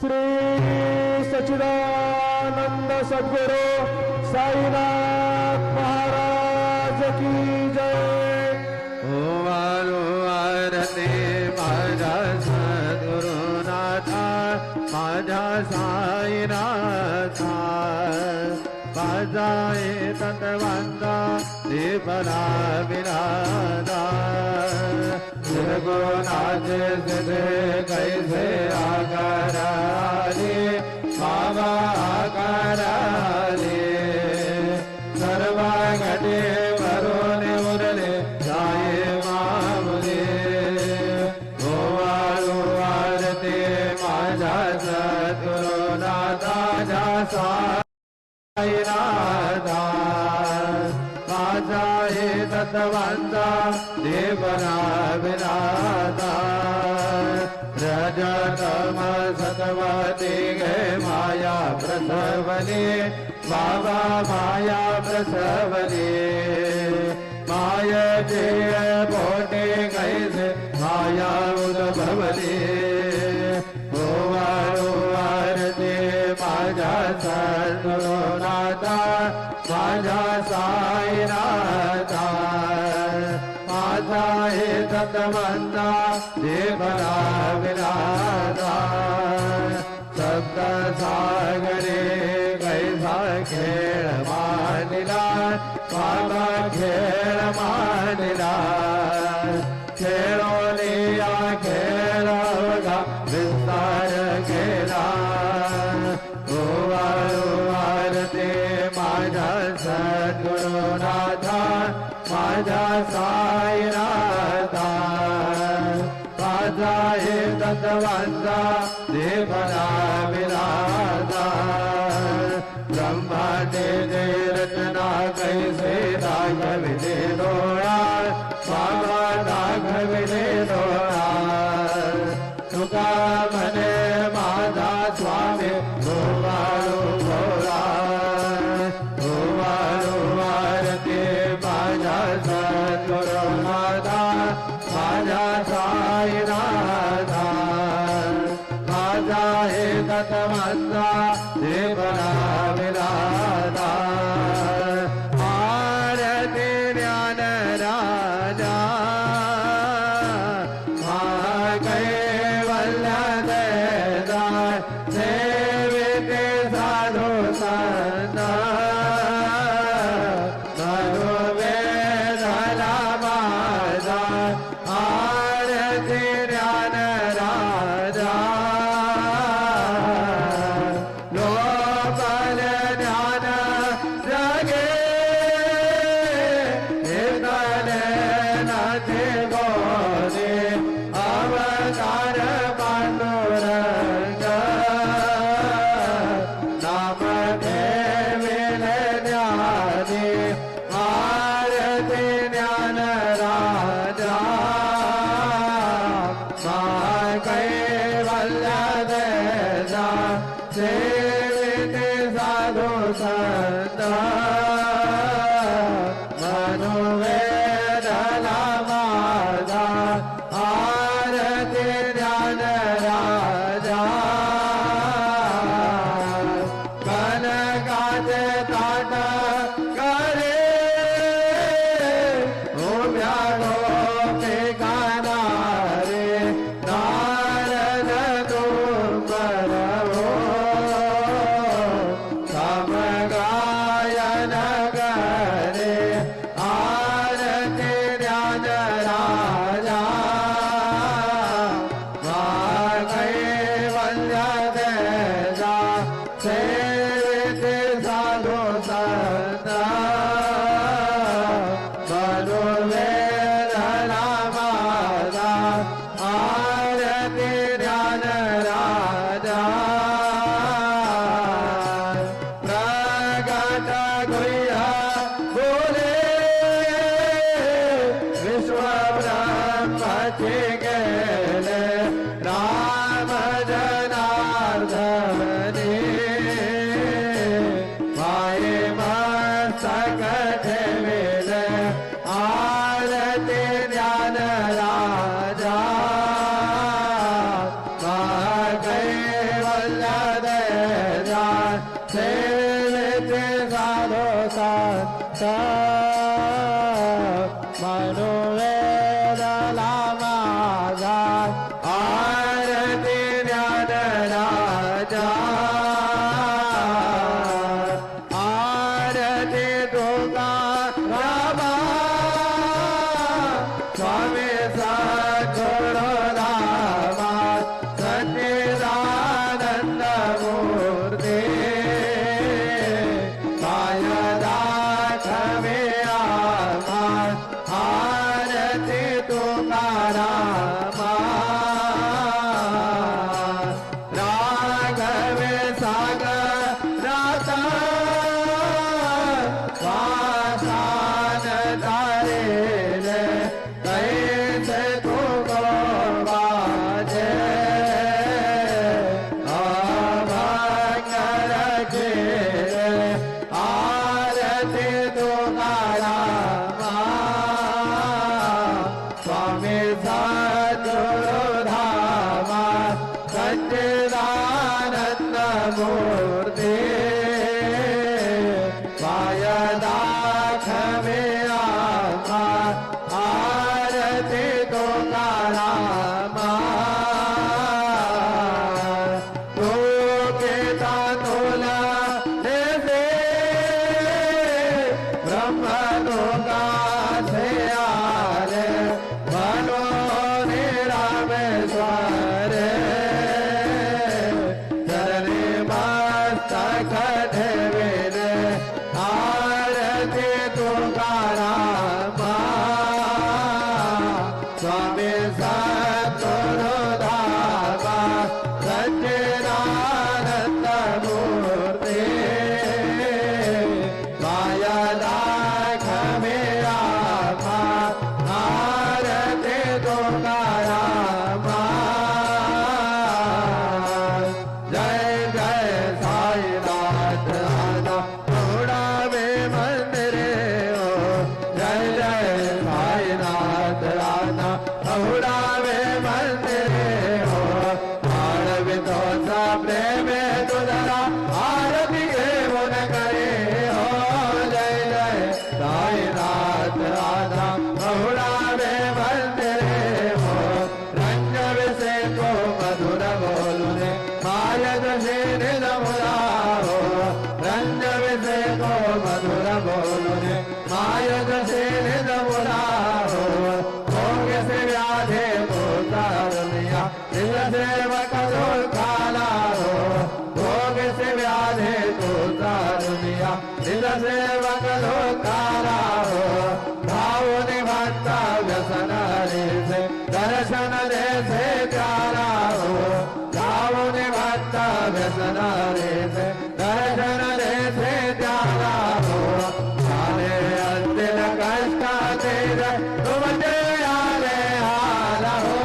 श्री सच्चिदानंद सद्गुरु साईनाथ महाराज की जय। ओवालो आरती माझा सद्गुरुनाथा माझा साईनाथा माझा तत्वंता दीपला विरादा गुरुनाथ सिद्धे कैसे आकाराले बाबा आकाराले सर्वा घटे वरोने उरले जाये मामुले गोवाळू आरती माझा सद्गुरुनाथा जा साईनाथा माझा हे तत्वंता देवना विनादा रजतम सतवती गे माया प्रसवने बाबा माया प्रसवने माया जे बोटे कैसे माया उद्भवने गोवाळू आरती माझा सद्गुरुनाथा माझा साईनाथा माझा हे तत्वंता देवना विरादा सप्त सागरे कैसा खेळ मानिला बाबा खेळ मानिला खेळोने या खेळावगा विस्तार केला गोवाळू आरती माझा सद्गुरुनाथा माझा साईनाथा माझा हे तत्वंता देवना विरादा ब्रह्मांडे जे रचना कैसे दाखविले डोळा बाबा दाखविले डोळा तुका म्हणे माझा स्वामी गोवाळू भोळा गोवाळू आरती माझा सद्गुरुनाथा माझा साईनाथा माझा हे तत्वंता देवना विरादा आरती ज्ञान राजा कैवल्य देदा सेविते साधु संता कैवल्य मनोवेदला माझा आरती ज्ञान राजा आरती तुकारामा स्वामी सद्गुरुनामा सच्चिदानंद मूर्ती काय दाखवे आम्हा आरती तुकारामा राघवे सागराता वासान तारेले कैसे तू गोवाजे अभंगर खेले आरती तुकारामा स्वामी सद्गुरुधामा सच्चिदानंद मूर्ती काय दाखवे आम्हा आरती तुकारामा तू केता तुला देसे ब्रह्मलोकाचे आले म्हणून रामेश्वर चरणी मस्तक ठेविले आरती तुकारामा स्वामी सद्गुरुधामा सच्चिदानंद मूर्ती काय दाखवे आम्हा आरती तुकारामा जय जय साईनाथ राजा उडावे मंदिरे हो जय जय साईनाथ राजा उडावे मंदिरे हो आळवितोचा प्रेम तुझरा आरती घेऊन करे हो जय जय साईनाथ राजा उडावे मंदिरे हो रंग विसे को मधुर बोलुने मायद शेने नमुरा हो रंग विसे को मधुर बोलुने मायद शेने नमुरा हो भोग से व्याधे को तारुनिया दिल सेवक दुर्खाला हो भोग से व्याधे को तारुनिया दिल सेवक दुर्खाला हो भाव निभक्ता व्यसन से दर्शन दे से प्यारा हो भाव निभक्ता व्यसन से दर्शन दे से प्यारा हो सारे अंतिम कष्ट तेज तुम आले हाल हो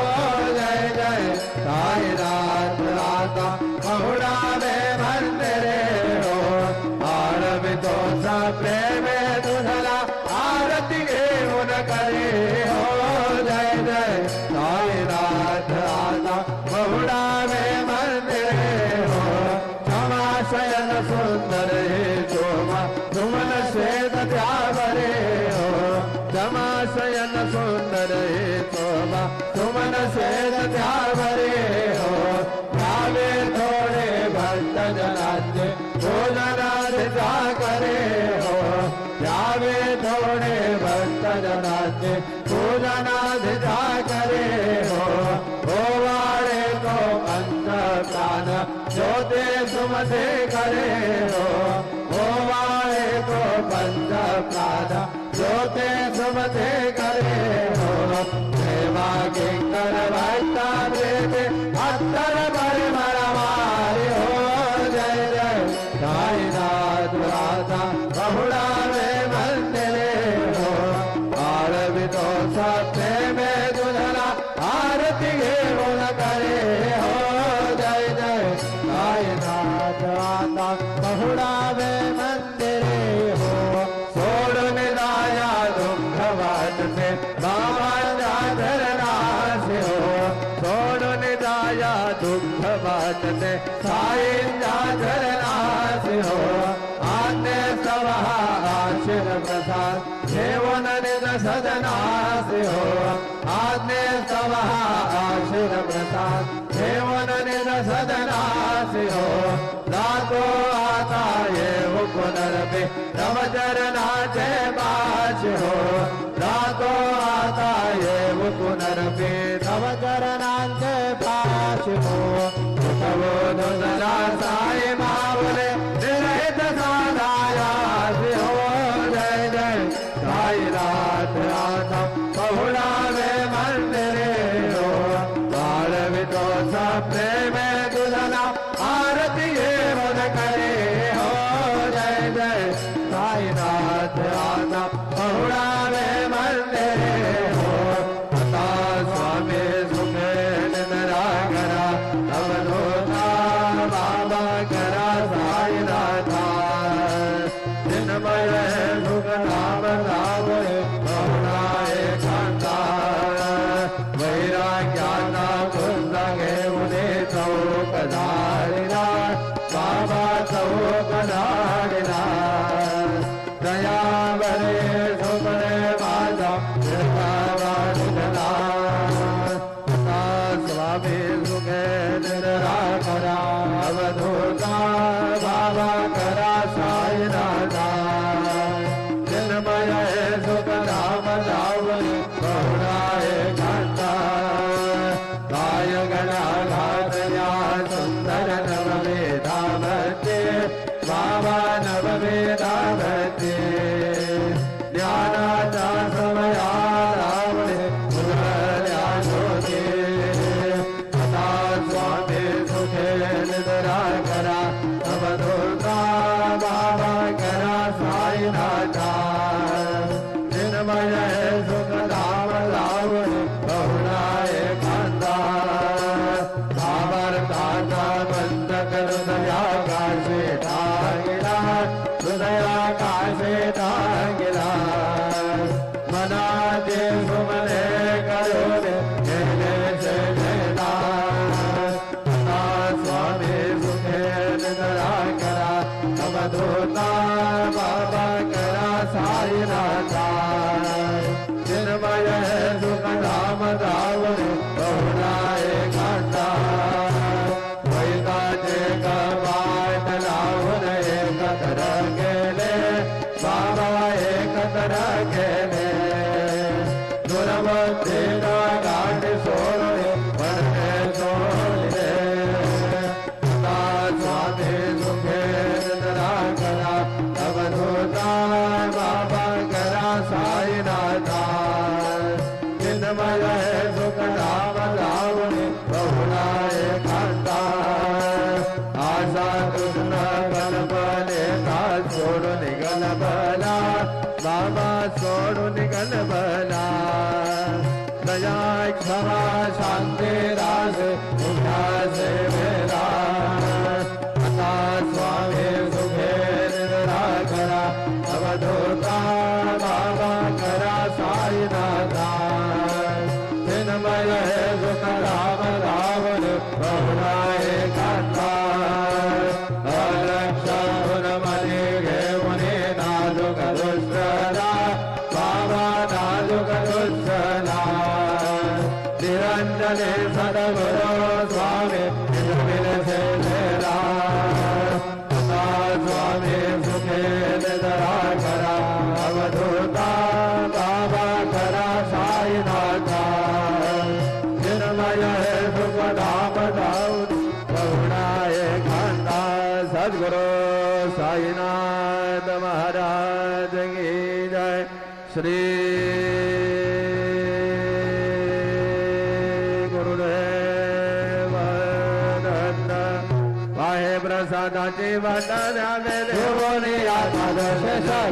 जय जय साईनाथ राता बहुड़ावे मंदिरे हो आरवितो सा प्रेम तुझला आरती घेऊन करे हो जय जय साईनाथ राता बहुड़ावे मंदिरे हो क्षमा शयन सुंदर हे शोभा सुमन श्वेत त्यावरे हो क्षमा शयन सुंदर हे शोभा सुमन श्वेत त्यावरे हो भावे थोडे भक्त जनाचे भोजनाधिका करे हो भावे थोडे भक्त जनाचे भोजनाधिका करे हो वाड़े को अंत प्राण ज्योति सुमते करे हो वाड़े को पंच प्राण ज्योति सुमते करे हो सेवा किंकर भक्ता देते अत्तर परिमल मारे हो जय जय साईनाथ राधा बहुड़ावे मंदिरे हो आरवितो सत्य में तुझला आरती घेऊन करे हो जय जय साईनाथ राधा बहुड़ावे मंदिरे हो सोडून जाया दुःख वाटते बाबांच्या धरणासे हो सोडून जाया दुःख वाटते साईंच्या धरणासे हो आने सवा आशीर्वाद प्रसाद जेवण निज सदनासी हो आज्ञे स्तव आशीर प्रसाद जेवण निज सदनासी हो रातो आता ये पुनरपि तव चरणाचे पाश हो रातो आता ये पुनरपि तव चरणांचे पाश हो तव दुसरा साई मावले निरहित साधायासी हो जय जय साईनाथ आता बहुळावे मंदिरे हो बाळवितो प्रेम तुझना आरती ये मन करे हो जय जय साईनाथ आता बहुळावे मंदिरे हो आता स्वामी सुखे निद्रा करा अवधूता बाबा करा साईनाथा चिन्मय सुख नाम रावळे बहुळाए कांता वैराग्याना कुंद घेऊने चौक धारिला बाबा चौक धारिला दयावरे सुपरे माझा निर्भावानिला स्वामी सुखे निद्रा करा अवधूता बाबा करा साईनाथा चिन्मय सुख नाम रावळे बहुळाए कांता काय गणा घातल्या सुंदर नववेदावते बाबा नववेदावते ज्ञानाचा समया रावळे उधळल्या ज्योती आता स्वामी सुखे निद्रा करा अवधूता बाबा करा साईनाथा चिन्मय सुख धाम रावळे बहुळाए कांता भावार्थाचा बंद हृदयाकाशे टांगिला हृदयाकाशे टांगिला मनाचे सुमने करून गेले शेला स्वामी सुखे निद्रा करा अवधूता बाबा करा साईनाथा चिन्मय सुख धाम रावळे बहुळाए कांता वैदाचे कवाट लावून एकत्र गेले बाबा एकत्र गेले दुर्मतीला गाठ सोडले पडले सोडले आता स्वामी सुखे निद्रा करा अवधूता बाबा करा साईनाथा चिन्मय सुख नाम रावळे बहुळाए कांता आशा कृष्ण कल्पने का सोडून गलबला बाबा सोडून गलबला दया क्षमा शांती राज उद्यासे वेला आता स्वामी सुखे निद्रा करा अवधूता बाबा करा साईनाथा चिन्मय सुख राम रावळे बहुळाए कांता अलक्षण मने घेऊन नाजुक दुष्टला बाबा नाजुक दुष्टला निरंजने सद्गुरु स्वामी सेला स्वामी सुखे निद्रा करा अवधूता बाबा करा साईनाथा चिन्मय सुख धाम रावळे बहुळाए कांता सद्गुरु साईनाथ महाराज की जय श्री गुरुदेव दत्त पाहे प्रसादाची वाटा देवोनी आदर्श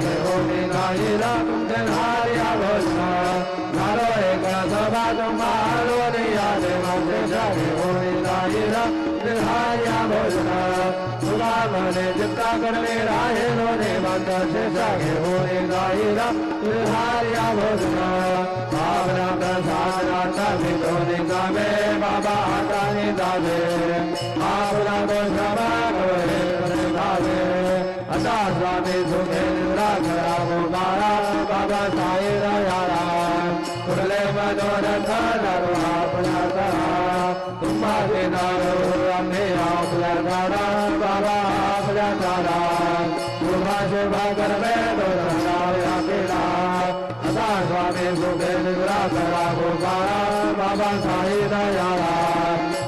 घेऊनी गाईला तुमच्या नार्या भोजना नारो एक सभा तुम्हालोनी देवांच्या घेऊनी गाईला निर्हार्या भोजना तुला म्हणे चिंता करणे राहिलो देवांचा शेषा घेऊनी गाईला निर्हार्या भोजना भावना प्रसादाचा विधोनी गावे बाबा हाताने दावे आपला तो क्षमा करे आता स्वामी सुखे निद्रा करा बाळा जाना बाबा आपल्या तारा तुमा सेवा करवे दोषाव्या केला असा स्वामी सुखे निद्रा करा गोपाळा बाबा साई दयाळा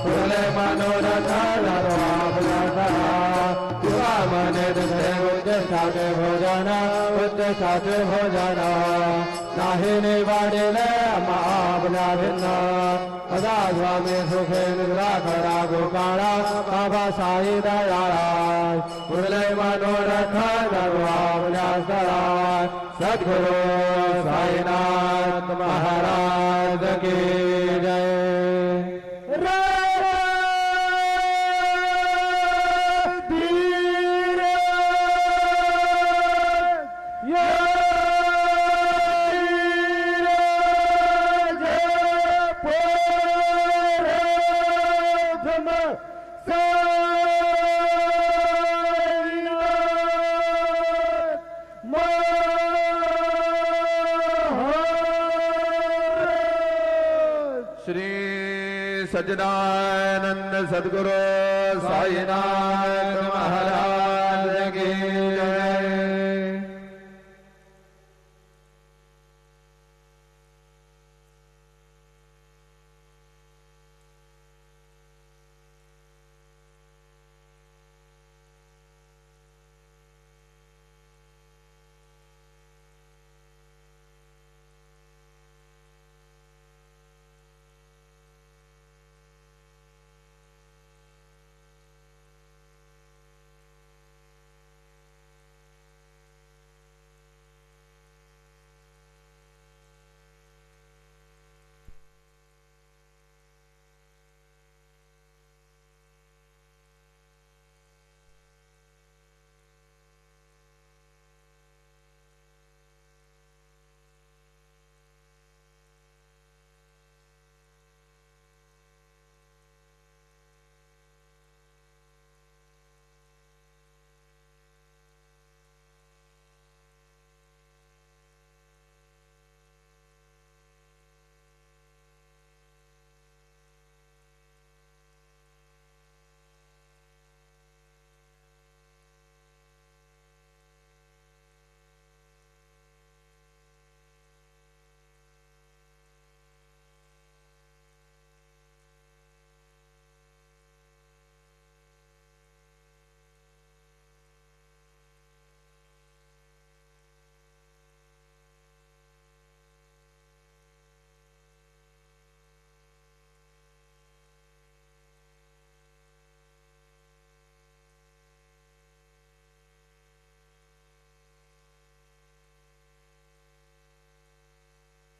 तुले मनोरथ धरो आपल्या तारा तुला मने दुसरे उद्देशाचे भोजन उद्देशाचे भोजन नाही निवाडिले आपल्या भिन्न सदा स्वामी सुखे निद्रा करा गोपाळा बाबा साई दयाळा तुले मनोरथ धरो आपल्या तारा सद्गुरु साईनाथ महाराज की जय सच्चिदानंद सद्गुरु साईनाथ महाराज